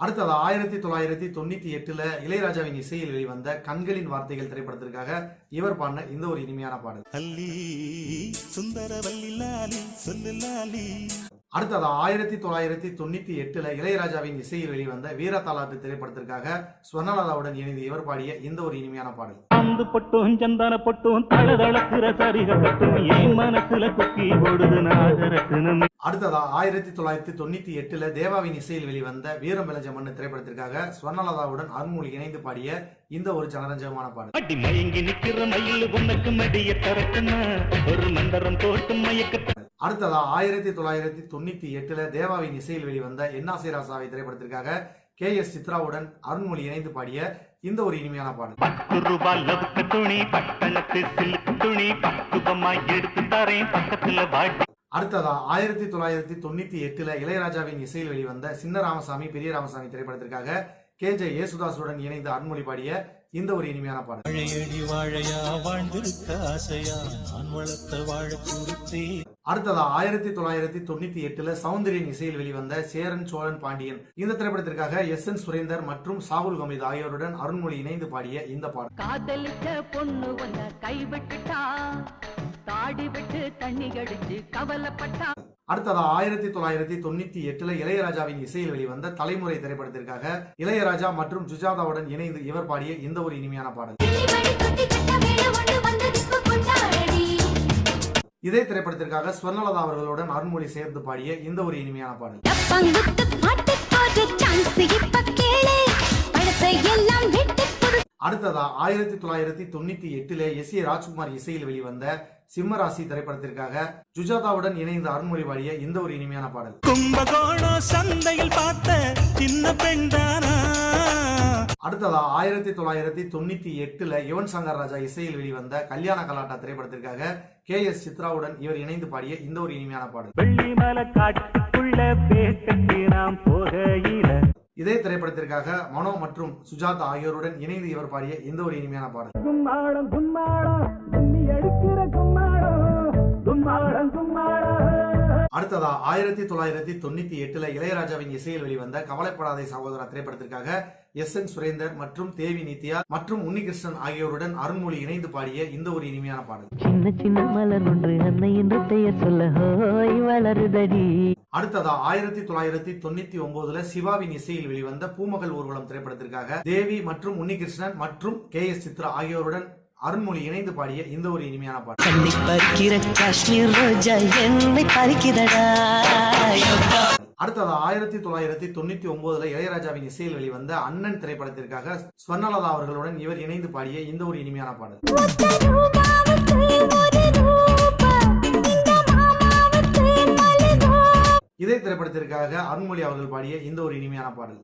Speaker 1: அடுத்ததா 1998 இளையராஜாவின் இசையில் வெளிவந்த கண்களின் வார்த்தைகள் திரைப்படத்திற்காக இவர் பாடின இந்த ஒரு இனிமையான பாடல். அடுத்ததா 1998 இளையராஜாவின் இசையில் வெளிவந்த வீரத்தாலாட்டு திரைப்படத்திற்காக ஸ்வர்ணலதாவுடன் இணைந்து இவர் பாடிய இந்த ஒரு இனிமையான பாடல்.
Speaker 2: அந்து பொட்டும் சந்தான பொட்டும் தளதளக்குற சரிக கட்டும் என் மனசுல குக்கி போடுது நாகரத்தினம்.
Speaker 1: அடுத்ததா 1998 தேவாவின் இசையில் வெளிவந்த வீரம் விளைஞ்ச மண்ணு திரைப்படத்திற்காக ஸ்வர்ணலதாவுடன் அருண்மொழி இணைந்து பாடிய இந்த ஒரு ஜனரஞ்சகமான பாடல்.
Speaker 2: அடி மயங்கி நிக்கிற மயில் உனக்கு மடிய தரக்குன்னா ஒரு மந்தரம் போட்டு மயக்க.
Speaker 1: அடுத்ததா 1998 தேவாவின் இசையில் வெளிவந்த என்னாசை ராசாவை திரைப்படத்திற்காக KS சித்ராவுடன் அருண்மொழி இணைந்து பாடிய இந்த ஒரு இனிமையான பாடல்.
Speaker 2: 10 ரூபாய் லவுக்கு துணி பட்டணத்து சில்க் துணி பக்குவமாய் எடுத்து தரேன் பக்கத்துல வாடி.
Speaker 1: அடுத்ததா 1998 இளையராஜாவின் இசையில் வெளிவந்த சின்ன ராமசாமி பெரிய ராமசாமி திரைப்படத்திற்காக KJ யேசுதாசுடன் இணைந்து அருண்மொழி பாடிய இந்த ஒரு இனிமையான பாடல். அடுத்ததா 1998 சௌந்தரியன் இசையில் வெளிவந்த சேரன் சோழன் பாண்டியன் இந்த திரைப்படத்திற்காக SN சுரேந்தர் மற்றும் சாகுல் கமீத் ஆகியோருடன் அருண்மொழி இணைந்து பாடிய இந்த பாடல்.
Speaker 5: காதலிச்ச பொண்ணு வந்த கைவிட்டுட்டா தாடி விட்டு தண்ணி கடிச்சு கவலைப்பட்டா.
Speaker 1: அடுத்ததா 1998 இளையராஜாவின் இசையில் வெளிவந்த தலைமுறை திரைப்படத்திற்காக இளையராஜா மற்றும் சுஜாதாவுடன் இணைந்து இவர் பாடிய இந்த ஒரு இனிமையான பாடல். இதே திரைப்படத்திற்காக ஸ்வர்ணலதா அவர்களுடன் அருண்மொழி சேர்ந்து பாடிய இந்த ஒரு இனிமையான பாடல். அடுத்ததா 1998 S.A. ராஜ்குமார் இசையில் வெளிவந்த சிம்மராசி திரைப்படத்திற்காக சுஜாதாவுடன் இணைந்து அருண்மொழி பாடிய இந்த ஒரு இனிமையான பாடல்.
Speaker 4: கும்பகோணம் சந்தையில் பார்த்த சின்ன பெண்தானா.
Speaker 1: அடுத்ததா 1998 யுவன் சங்கர் ராஜா இசையில் வெளிவந்த கல்யாண கலாட்டா திரைப்படத்திற்காக KS சித்ராவுடன் இவர் இணைந்து பாடிய இந்த ஒரு இனிமையான பாடல்.
Speaker 2: வெள்ளிமலை காட்டுக்குள்ள பேக்கி நாம் போகையில.
Speaker 1: இதே திரைப்படத்திற்காக மனோ மற்றும் சுஜாதா ஆகியோருடன் இணைந்து இவர் பாடிய இந்த ஒரு இனிமையான பாடல்.
Speaker 2: கும்மாளம் கும்மாளம் கும்மி அடிக்கிற கும்மாளம் கும்மாளம் கும்மாளம்.
Speaker 1: அடுத்ததா 1998 இளையராஜாவின் இசையில் வெளிவந்த கவலைப்படாதே சகோதரா திரைப்படத்திற்காக SN சுரேந்தர் மற்றும் தேவி நித்யா மற்றும் உன்னிகிருஷ்ணன் ஆகியோருடன் அருண்மொழி இணைந்து பாடிய இந்த ஒரு இனிமையான பாடல்.
Speaker 5: சின்ன சின்ன மலர் ஒன்று அன்னை என்று பெயர் சொல்ல ஹோய் வளருதடி.
Speaker 1: அடுத்ததா 1999 சிவாவின் இசையில் வெளிவந்த பூமகள் ஊர்வலம் திரைப்படத்திற்காக தேவி மற்றும் உன்னிகிருஷ்ணன் மற்றும் KS சித்ரா ஆகியோருடன் அருண்மொழி இணைந்து பாடிய இந்த ஒரு இனிமையான பாடல். அடுத்தது 1999 இளையராஜாவின் இசையில் வெளிவந்த அண்ணன் திரைப்படத்திற்காக ஸ்வர்ணலதா அவர்களுடன் இவர் இணைந்து பாடிய இந்த ஒரு இனிமையான பாடல். இதே திரைப்படத்திற்காக அருண்மொழி அவர்கள் பாடிய இந்த ஒரு இனிமையான பாடல்.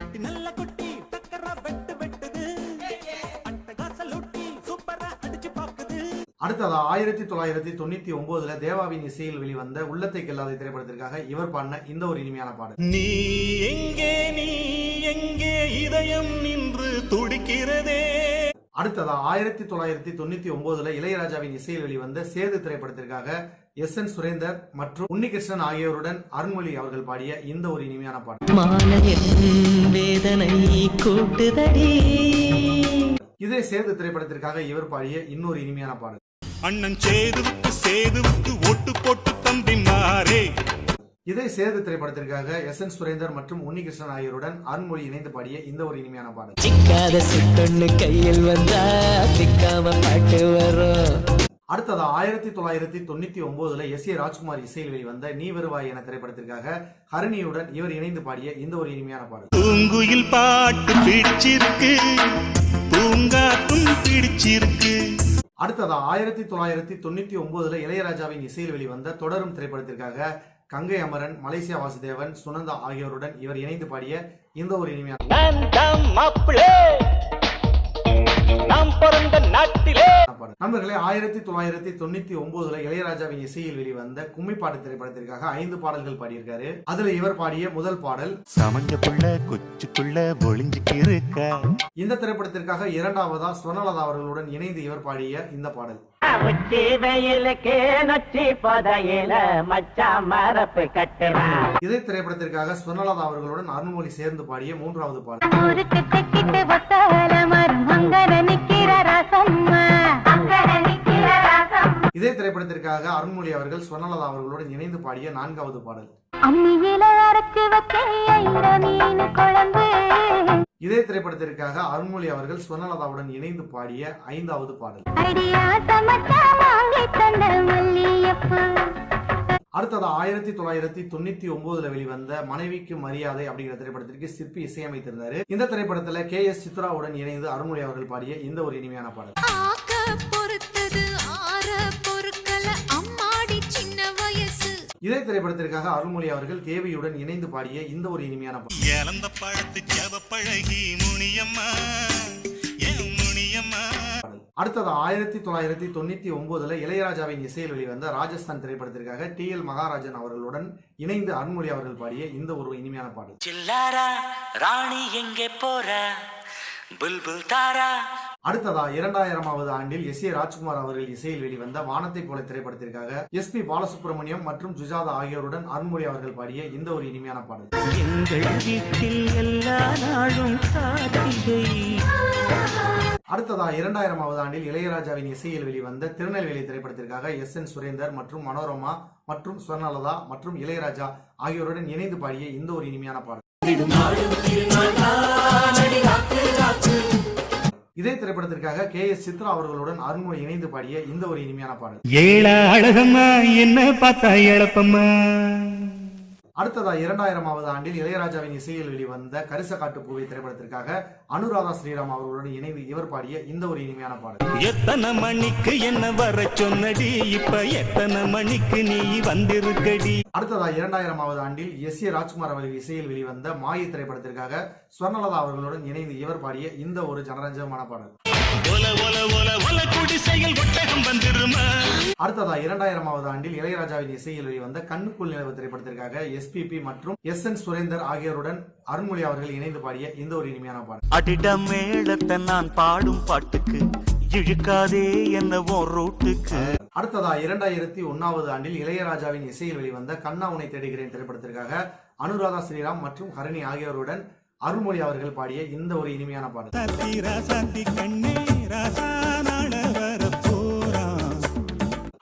Speaker 1: அடுத்ததா 1999 தேவாவின் இசையில் வெளிவந்த உள்ளத்தை கெல்லாத திரைப்படத்திற்காக இவர் பாடின இந்த ஒரு இனிமையான பாடல்.
Speaker 4: நீ எங்கே இதயம் நின்று துடிக்கிறதே.
Speaker 1: அடுத்ததா 1999 இளையராஜாவின் இசையில் வெளிவந்த சேது திரைப்படத்திற்காக SN சுரேந்தர் மற்றும் உன்னிகிருஷ்ணன் ஆகியோருடன் அருண்மொழி அவர்கள் பாடிய இந்த ஒரு இனிமையான பாடல்.
Speaker 5: மாலையின் வேதனை கூட்டுதடி.
Speaker 1: இதே சேது திரைப்படத்திற்காக இவர் பாடிய இன்னொரு இனிமையான பாடல்.
Speaker 4: அண்ணன் சேதுவுக்கு ஓட்டு போட்டு தம்பி மாறே.
Speaker 1: இதே சேது திரைப்படத்திற்காக SN சுரேந்தர் மற்றும் உன்னிகிருஷ்ணன் ஆகியோருடன் அருண்மொழி இணைந்து பாடிய இந்த ஒரு இனிமையான பாடல்.
Speaker 5: சிக்காத சிட்டொன்னு கையில் வந்தா சிக்காம பாட்டு வரும்.
Speaker 1: அடுத்ததா 1999 S.A. ராஜ்குமார் இசையில் வெளிவந்த நீ வருவாய் என திரைப்படத்திற்காக ஹரிணியுடன் இவர் இணைந்து பாடிய இந்த ஒரு இனிமையான பாடல்.
Speaker 4: பூங்குயில் பாட்டு பிடிச்சிருக்கு, பூங்காத்தும் பிடிச்சிருக்கு.
Speaker 1: அடுத்ததா 1999 இளையராஜாவின் இசையில் வெளிவந்த தொடரும் திரைப்படத்திற்காக கங்கை அமரன், மலேசியா வாசுதேவன், சுனந்தா ஆகியோருடன் இவர் இணைந்து பாடிய இந்த ஒரு இனிமையான பாடல். நண்பர்களே, 1999 இளையராஜாவின் இசையில் வெளிவந்த கும்மிப்பாட்டு திரைப்படத்திற்காக 5 பாடல்கள் பாடியிருக்காரு. அதுல இவர் பாடிய முதல் பாடல்
Speaker 4: சமஞ்சக்குள்ள கொச்சுக்குள்ள ஒளிஞ்சுக்கிருக்க.
Speaker 1: இந்த திரைப்படத்திற்காக இரண்டாவதா ஸ்வர்ணலதா அவர்களுடன் இணைந்து இவர் பாடிய இந்த பாடல். இதே திரைப்படத்திற்காக ஸ்வர்ணலதா அவர்களுடன் அருண்மொழி சேர்ந்து பாடிய மூன்றாவது பாடல். இதே திரைப்படத்திற்காக அருண்மொழி அவர்கள் ஸ்வர்ணலதா அவர்களுடன் இணைந்து பாடிய 4வது பாடல். இதே திரைப்படத்திற்காக அருண்மொழி அவர்கள் ஸ்வர்ணலதாவுடன் இணைந்து பாடிய 5வது பாடல். அடுத்தது 1999 வெளிவந்த மனைவிக்கு மரியாதை அப்படிங்கிற திரைப்படத்திற்கு சிற்பி இசையமைத்திருந்தாரு. இந்த திரைப்படத்துல KS சித்ராவுடன் இணைந்து அருண்மொழி அவர்கள் பாடிய இந்த ஒரு இனிமையான பாடல். இதே திரைப்படத்திற்காக அருண்மொழி அவர்கள் கேவியுடன் இணைந்து பாடிய இந்த ஒரு இனிமையான பாடல். அடுத்தது 1999 இளையராஜாவின் இசையில் வெளிவந்த ராஜஸ்தான் திரைப்படத்திற்காக TL மகாராஜன் அவர்களுடன் இணைந்து அருண்மொழி அவர்கள் பாடிய இந்த ஒரு இனிமையான பாடல்.
Speaker 2: ராணி எங்கே போற புல்புல் தாரா.
Speaker 1: அடுத்ததா 2000வது ஆண்டில் S.A. ராஜ்குமார் அவர்கள் இசையில் வெளிவந்த வானத்தை போல திரைப்படத்திற்காக SP பாலசுப்ரமணியம் மற்றும் சுஜாதா ஆகியோருடன் அருண்மொழி அவர்கள் பாடிய இந்த ஒரு இனிமையான பாடல். அடுத்ததா 2000வது ஆண்டில் இளையராஜாவின் இசையில் வெளிவந்த திருநெல்வேலி திரைப்படத்திற்காக SN சுரேந்தர் மற்றும் மனோரமா மற்றும் ஸ்வர்ணலதா மற்றும் இளையராஜா ஆகியோருடன் இணைந்து பாடிய இந்த ஒரு இனிமையான பாடல். இதே திரைப்படத்திற்காக KS சித்ரா அவர்களுடன் அருண்மொழி இணைந்து பாடிய இந்த ஒரு இனிமையான பாடல்.
Speaker 4: ஏழ அழகம்மா என்ன பார்த்தா எழப்பம்மா.
Speaker 1: அடுத்ததா 2000வது ஆண்டில் இளையராஜாவின் இசையில் வெளிவந்த கரிச காட்டு பூவை திரைப்படத்திற்காக அனுராதா ஸ்ரீராம் அவர்களுடன் இணைந்து இவர் பாடிய இந்த ஒரு இனிமையான பாடல்.
Speaker 4: எத்தனை மணிக்கு என்ன வர சொன்னடி, இப்ப எத்தனை மணிக்கு நீ வந்திருக்கடி.
Speaker 1: அடுத்ததா 2000வது ஆண்டில் S.A. ராஜ்குமார் அவர்கள் இசையில் வெளிவந்த மாயி திரைப்படத்திற்காக ஸ்வர்ணலதா அவர்களுடன் இணைந்து இவர் பாடிய இந்த ஒரு ஜனரஞ்சகமான பாடல். அடுத்ததா 2000வது ஆண்டில் இளையராஜாவின் இசையில் வெளிவந்த கண்ணுக்குள் நிலவு திரைப்படத்திற்காக SPP மற்றும் SN சுரேந்தர் ஆகியோருடன் அருண்மொழி அவர்கள் இணைந்து பாடிய இந்த ஒரு இனிமையான பாடல்.
Speaker 6: அடிடம் மேளத்தை நான் பாடும் பாட்டுக்கு இழுக்காதே என்னவோ ரூட்டுக்கு.
Speaker 1: அடுத்ததா 2001வது ஆண்டில் இளையராஜாவின் இசையில் வெளிவந்த கண்ணா உன்னை தேடுகிறேன் திரைப்படத்திற்காக அனுராதா ஸ்ரீராம் மற்றும் ஹரிணி ஆகியோருடன் அருண்மொழி அவர்கள் பாடிய இந்த ஒரு இனிமையான பாடல்.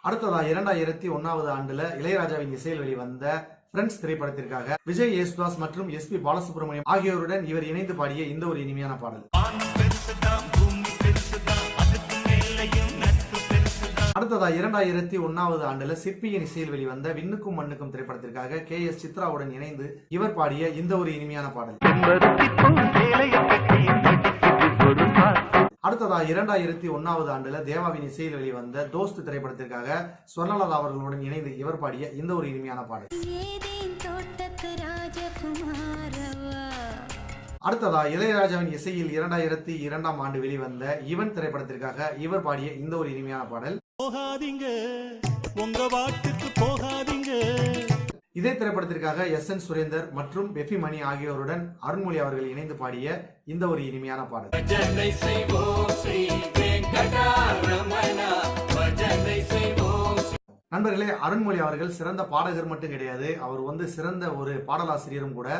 Speaker 1: அடுத்ததா 2001வது ஆண்டுல இளையராஜாவின் இசையில் வெளிவந்த ஃப்ரெண்ட்ஸ் திரைப்படத்திற்காக விஜய் யேசுதாஸ் மற்றும் SP பாலசுப்ரமணியம் ஆகியோருடன் இவர் இணைந்து பாடிய இந்த ஒரு இனிமையான பாடல். அடுத்ததா 2001வது ஆண்டுல சிற்பியின் இசையில் வெளிவந்த விண்ணுக்கும் மண்ணுக்கும் திரைப்படத்திற்காக KS சித்ராவுடன் இணைந்து இவர் பாடிய இந்த ஒரு இனிமையான பாடல். அடுத்ததா 2001வது ஆண்டுல தேவாவின் இசையில் வெளிவந்த தோஸ்த் திரைப்படத்திற்காக ஸ்வர்ணலதா அவர்களுடன் இணைந்து இவர் பாடிய இந்த ஒரு இனிமையான பாடல். அடுத்ததா இளையராஜாவின் இசையில் 2002ஆம் ஆண்டு வெளிவந்த இவன் திரைப்படத்திற்காக இவர் பாடிய இந்த ஒரு இனிமையான பாடல்.
Speaker 4: போகாதீங்க உங்க வாட்டுக்கு போகாதீங்க.
Speaker 1: இதே திரைப்படத்திற்காக SN சுரேந்தர் மற்றும் பெஃபி மணி ஆகியோருடன் அருண்மொழி அவர்கள் இணைந்து பாடிய இந்த ஒரு இனிமையான பாடல். நண்பர்களே, அருண்மொழி அவர்கள் சிறந்த பாடகர் மட்டும் கிடையாது, அவர் வந்து சிறந்த ஒரு பாடலாசிரியரும் கூட.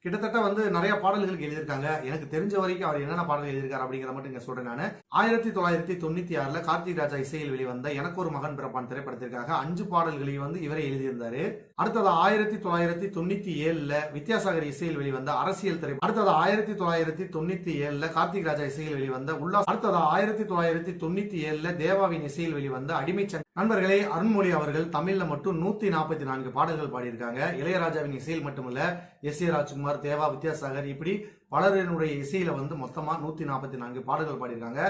Speaker 1: கிட்டத்தட்ட நிறைய பாடல்களுக்கு எழுதியிருக்காங்க. எனக்கு தெரிஞ்ச வரைக்கும் அவர் என்னென்ன பாடல்கள் எழுதியிருக்காரு அப்படிங்கிற மட்டும் இங்க சொல்றேன் நான். 1996ல கார்த்திக் ராஜா இசையில் வெளிவந்த எனக்கு ஒரு மகன் பிறப்பான் திரைப்படத்திற்காக 5 பாடல்களையும் இவரே எழுதியிருந்தாரு. அடுத்தது 1997ல வித்யாசாகர் இசையில் வெளிவந்த அரசியல் திரைப்படம். அடுத்தது 1997ல கார்த்திக் ராஜா இசையில் வெளிவந்த உல்லாஸ். அடுத்தது 1997ல தேவாவின் இசையில் வெளிவந்த அடிமை. நண்பர்களே, அருண்மொழி அவர்கள் தமிழ்ல மட்டும் 144 பாடல்கள் பாடியிருக்காங்க. இளையராஜாவின் இசையில் மட்டுமல்ல, S.A. ராஜ்குமார், தேவா, வித்யாசாகர் இப்படி பலரினுடைய இசையில மொத்தமா 144 பாடல்கள் பாடியிருக்காங்க.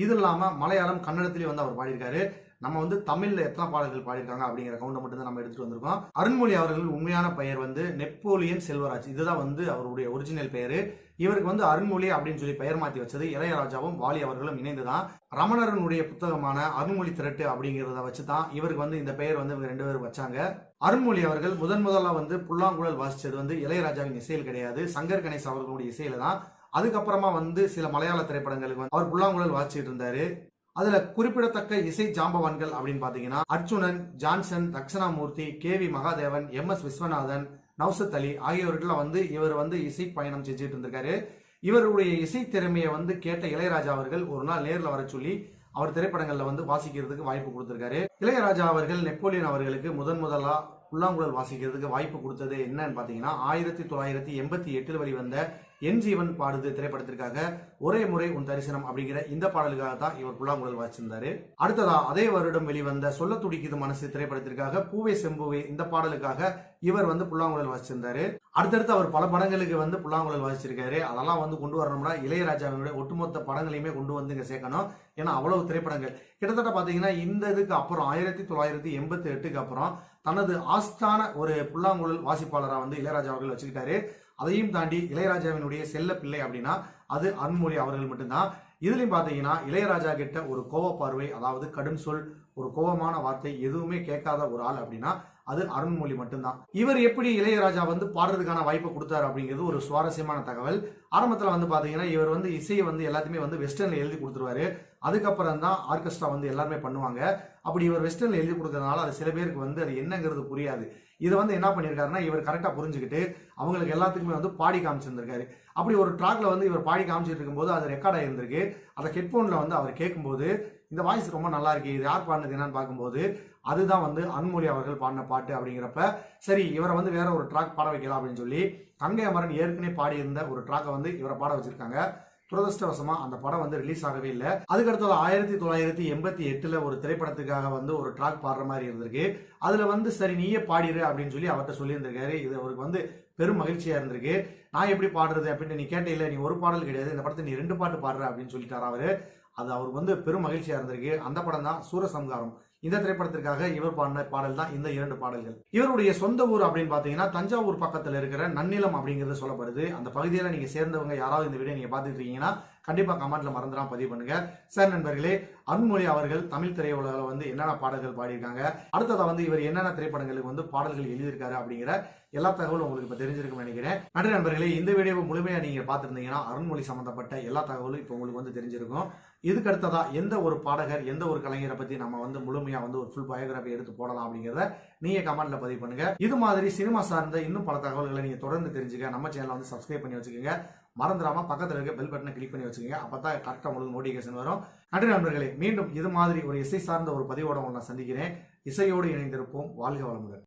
Speaker 1: இது இல்லாம மலையாளம், கன்னடத்திலேயே அவர் பாடியிருக்காரு. நம்ம தமிழ்ல எத்தனை பாடல்கள் பாடியிருக்காங்க அப்படிங்கிற கவுண்டை மட்டும் தான் நம்ம எடுத்துட்டு வந்திருக்கோம். அருண்மொழி அவர்கள் உண்மையான பெயர் நெப்போலியன் செல்வராஜ். இதுதான் அவருடைய ஒரிஜினல் பெயரு. இவருக்கு அருண்மொழி அப்படின்னு சொல்லி பெயர் மாத்தி வச்சது இளையராஜாவும் வாலி அவர்களும் இணைந்துதான். ரமணரனுடைய புத்தகமான அருண்மொழி திரட்டு அப்படிங்கிறத வச்சுதான் இவருக்கு இந்த பெயர் இவங்க 2 பேரும் வச்சாங்க. அருண்மொழி அவர்கள் முதல்ல புல்லாங்குழல் வாசிச்சது இளையராஜாவின் இசையில் கிடையாது, சங்கர் கணேஷ் அவர்களுடைய இசையில தான். அதுக்கப்புறமா சில மலையாள திரைப்படங்களுக்கு அவர் புல்லாங்குழல் வாசிச்சுட்டு இருந்தாரு. அதுல குறிப்பிடத்தக்க இசை ஜாம்பவான்கள் அப்படின்னு பாத்தீங்கன்னா அர்ஜுனன், ஜான்சன், தக்ஷணாமூர்த்தி, KV மகாதேவன், MS விஸ்வநாதன், நௌசத் அலி ஆகியோருக்குலாம் இவர் இசை பயணம் செஞ்சுட்டு இருந்திருக்காரு. இவருடைய இசை திறமையை கேட்ட இளையராஜா அவர்கள் ஒரு நாள் நேர்ல வர சொல்லி அவர் திரைப்படங்கள்ல வாசிக்கிறதுக்கு வாய்ப்பு கொடுத்திருக்காரு. இளையராஜா அவர்கள் நெப்போலியன் அவர்களுக்கு முதலா புல்லாங்குழல் வாசிக்கிறதுக்கு வாய்ப்பு கொடுத்தது என்னன்னு பாத்தீங்கன்னா 1988 வெளிவந்த என் ஜீவன் பாடுது திரைப்படத்திற்காக ஒரே முறை உன் தரிசனம் அப்படிங்கிற இந்த பாடலுக்காக தான் இவர் புல்லாங்குழல் வாசிச்சிருந்தாரு. அடுத்ததா அதே வருடம் வெளிவந்த சொல்ல துடிக்குது மனசு திரைப்படத்திற்காக பூவே செம்பூவே இந்த பாடலுக்காக இவர் புல்லாங்குழல் வாசிச்சிருந்தாரு. அடுத்தடுத்து அவர் பல படங்களுக்கு புல்லாங்குழல் வாசிச்சிருக்காரு. அதெல்லாம் கொண்டு வரணும்னா இளையராஜாவினுடைய ஒட்டுமொத்த படங்களையுமே கொண்டு இங்க சேர்க்கணும். ஏன்னா அவ்வளவு திரைப்படங்கள் கிட்டத்தட்ட பாத்தீங்கன்னா இந்த இதுக்கு அப்புறம் 1988க்கு அப்புறம் தனது ஆஸ்தான ஒரு புல்லாங்குழல் வாசிப்பாளரா இளையராஜா அவர்கள் வச்சுக்கிட்டாரு. அதையும் தாண்டி இளையராஜாவினுடைய செல்ல பிள்ளை அப்படின்னா அது அருண்மொழி அவர்கள் மட்டும்தான். இதுலயும் பாத்தீங்கன்னா இளையராஜா கிட்ட ஒரு கோவ பார்வை, அதாவது கடும் சொல், ஒரு கோபமான வார்த்தை எதுவுமே கேட்காத ஒரு ஆள் அப்படின்னா அது அருண்மொழி மட்டும்தான். இவர் எப்படி இளையராஜா பாடுறதுக்கான வாய்ப்பை கொடுத்தாரு அப்படிங்கிறது ஒரு சுவாரஸ்யமான தகவல். ஆரம்பத்துல பாத்தீங்கன்னா இவர் இசையை எல்லாத்தையுமே வெஸ்டர்ன்ல எழுதி கொடுத்துருவாரு. அதுக்கப்புறம் தான் ஆர்கெஸ்ட்ரா எல்லாருமே பண்ணுவாங்க. அப்படி இவர் வெஸ்டர்ன்ல எழுதி கொடுக்கறதுனால அது சில பேருக்கு அது என்னங்கிறது புரியாது. இதை என்ன பண்ணிருக்காருன்னா இவர் கரெக்டா புரிஞ்சுக்கிட்டு அவங்களுக்கு எல்லாத்துக்குமே பாடி காமிச்சிருந்திருக்காரு. அப்படி ஒரு ட்ராக்ல இவர் பாடி காமிச்சிட்டு இருக்கும்போது அது ரெக்கார்ட் ஆயிருந்திருக்கு. அதை ஹெட்போன்ல அவர் கேட்கும்போது இந்த வாய்ஸ் ரொம்ப நல்லா இருக்கு, இது யார் பாடினது என்னன்னு பார்க்கும்போது அதுதான் அருண்மொழி அவர்கள் பாடின பாட்டு. அப்படிங்கிறப்ப சரி இவரை வேற ஒரு ட்ராக் பாட வைக்கலாம் அப்படின்னு சொல்லி கங்கை அமரன் ஏற்கனவே பாடி இருந்த ஒரு ட்ராக்கை இவரை பாட வச்சிருக்காங்க. துரதிருஷ்டவசமா அந்த படம் ரிலீஸ் ஆகவே இல்லை. அதுக்கடுத்தது 1988ல ஒரு திரைப்படத்துக்காக ஒரு ட்ராக் பாடுற மாதிரி இருந்திருக்கு. அதுல சரி நீயே பாடிடு அப்படின்னு சொல்லி அவர்கிட்ட சொல்லி இருந்திருக்காரு. இது அவருக்கு பெரும் மகிழ்ச்சியா இருந்திருக்கு. நான் எப்படி பாடுறது அப்படின்னு நீ கேட்ட, இல்ல நீ ஒரு பாடல் கிடையாது, இந்த படத்தை நீ 2 பாட்டு பாடுற அப்படின்னு சொல்லிட்டாரு அவரு. அது அவருக்கு பெரும் மகிழ்ச்சியா இருந்திருக்கு. அந்த படம் தான் சூரசம்ஹாரம். இந்த திரைப்படத்திற்காக இவர் பாடின பாடல் தான் இந்த 2 பாடல்கள். இவருடைய சொந்த ஊர் அப்படின்னு பாத்தீங்கன்னா தஞ்சாவூர் பக்கத்துல இருக்கிற நன்னிலம் அப்படிங்கிறது சொல்லப்படுது. அந்த பகுதியில நீங்க சேர்ந்தவங்க யாராவது இந்த வீடியோ நீங்க பாத்துட்டு இருக்கீங்கன்னா கண்டிப்பா கமெண்ட்ல மறந்துடாம பதிவு பண்ணுங்க. சார் நண்பர்களே, அருண்மொழி அவர்கள் தமிழ் திரையுலகில் என்னென்ன பாடல்கள் பாடியிருக்காங்க, அடுத்ததா இவர் என்னென்ன திரைப்படங்களுக்கு பாடல்கள் எழுதியிருக்காரு அப்படிங்கிற எல்லா தகவலும் உங்களுக்கு இப்ப தெரிஞ்சிருக்கும்னு நினைக்கிறேன். நன்றி நண்பர்களே. இந்த வீடியோவை முழுமையா நீங்க பாத்துருந்தீங்கன்னா அருண்மொழி சம்பந்தப்பட்ட எல்லா தகவலும் இப்ப உங்களுக்கு தெரிஞ்சிருக்கும். இதுக்கு அடுத்ததா எந்த ஒரு பாடகர், எந்த ஒரு கலைஞரை பத்தி நம்ம முழுமையா ஒரு ஃபுல் பயோகிராஃபி எடுத்து போடலாம் அப்படிங்கிறத நீங்க கமெண்ட்ல பதிவு பண்ணுங்க. இது மாதிரி சினிமா சார்ந்த இன்னும் பல தகவல்களை நீங்க தொடர்ந்து தெரிஞ்சுக்க நம்ம சேனலை சப்ஸ்கிரைப் பண்ணி வச்சுக்கோங்க. மறந்துடாம பக்கத்துல இருக்க பெல் பட்டனை கிளிக் பண்ணி வச்சுக்கோங்க. அப்பதான் கரெக்டா உங்களுக்கு நோட்டிபிகேஷன் வரும். நன்றி நண்பர்களே. மீண்டும் இது மாதிரி ஒரு இசை சார்ந்த ஒரு பதிவோட உங்களை சந்திக்கிறேன். இசையோடு இணைந்திருப்போம். வாழ்க வளமுடன்.